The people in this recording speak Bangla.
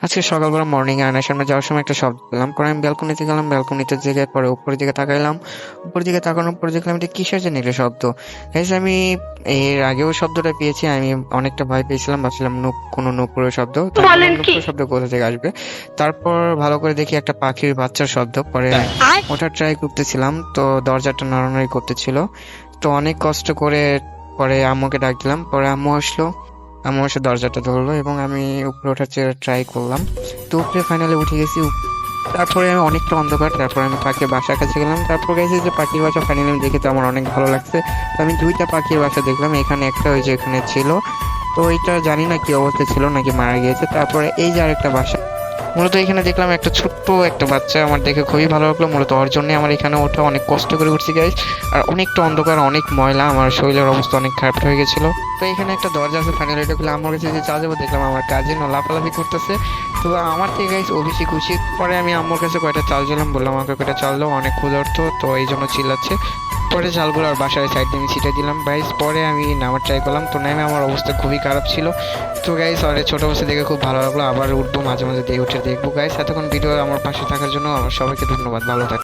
আজকে সকালবেলা মর্নিং এ আয়নার সামনে যাওয়ার সময় একটা শব্দ পেলাম। পরে আমি ব্যালকনিতে গেলাম। ব্যালকনিতে যেয়ে পরে উপরের দিকে তাকাইলাম। উপরের দিকে তাকানোর পরে দেখলাম এটা কিসের জানি একটা শব্দ। গাইস আমি এর আগেও শব্দটা পেয়েছি। আমি অনেকটা ভয় পেয়েছিলাম। ভাবছিলাম কোনো নুপুরের শব্দ। তাই বললাম বলেন কি? নুপুরের শব্দ কোথা থেকে আসবে? তারপর ভালো করে দেখি একটা পাখির বাচ্চার শব্দ। পরে ওঠার ট্রাই করতেছিলাম। তো দরজাটা নড়ানড়ি করতেছিল। তো অনেক কষ্ট করে পরে আম্মুকে ডাক দিলাম। পরে আম্মু আসলো। আম্মু এসে দরজাটা ধরলো এবং আমি উপরে ওঠার ট্রাই করলাম। তো উপরে ফাইনালি উঠে গেছি। তারপরে আমি অনেকটা অন্ধকার। তারপরে আমি পাখির বাসার কাছে গেলাম। তারপর গেছি যে পাখির বাসা ফাইনালি আমি দেখে তো আমার অনেক ভালো লাগছে। তো আমি দুইটা পাখির বাসা দেখলাম। এখানে একটা ওই যে এখানে ছিল। তো এটা জানি না কি অবস্থা ছিল, নাকি মারা গিয়েছে। তারপরে এই যে আরেকটা বাসা, মূলত এখানে দেখলাম একটা ছোট্ট একটা বাচ্চা। আমার দেখে খুবই ভালো লাগলো। মূলত ওর জন্য আমার এখানে ওঠা, অনেক কষ্ট করে উঠছি গাইস। আর অনেকটা অন্ধকার, অনেক ময়লা, আমার শরীরের অবস্থা অনেক খারাপ হয়ে গেছিল। তো এখানে একটা দরজা আছে, ফাইনালি এটা খুলে আমার কাছে যে চা যাবো, দেখলাম আমার কাজিন লাফালাফি করতেছে। তো আমার থেকে গাইস ও বেশি খুশি। পরে আমি আম্মুর কাছে কয়টা চাল দিলাম, বললাম আমাকে কয়টা চাল দাও, অনেক ক্ষুধার্ত, তো এই জন্য চিল্লাচ্ছে। পরে চালগুলো আর বাসায় সাইড দিয়ে আমি ছিটে দিলাম গাইস। পরে আমি নামার ট্রাই করলাম। তো নেমে আমার অবস্থা খুবই খারাপ ছিল। তো গাইস আর ছোট অবস্থা দেখে খুব ভালো লাগলো। আবার উঠবো, মাঝে মাঝে দিয়ে উঠে দেখবো গাইস। এতক্ষণ ভিডিও আমার পাশে থাকার জন্য আমার সবাইকে ধন্যবাদ। ভালো থাকবেন।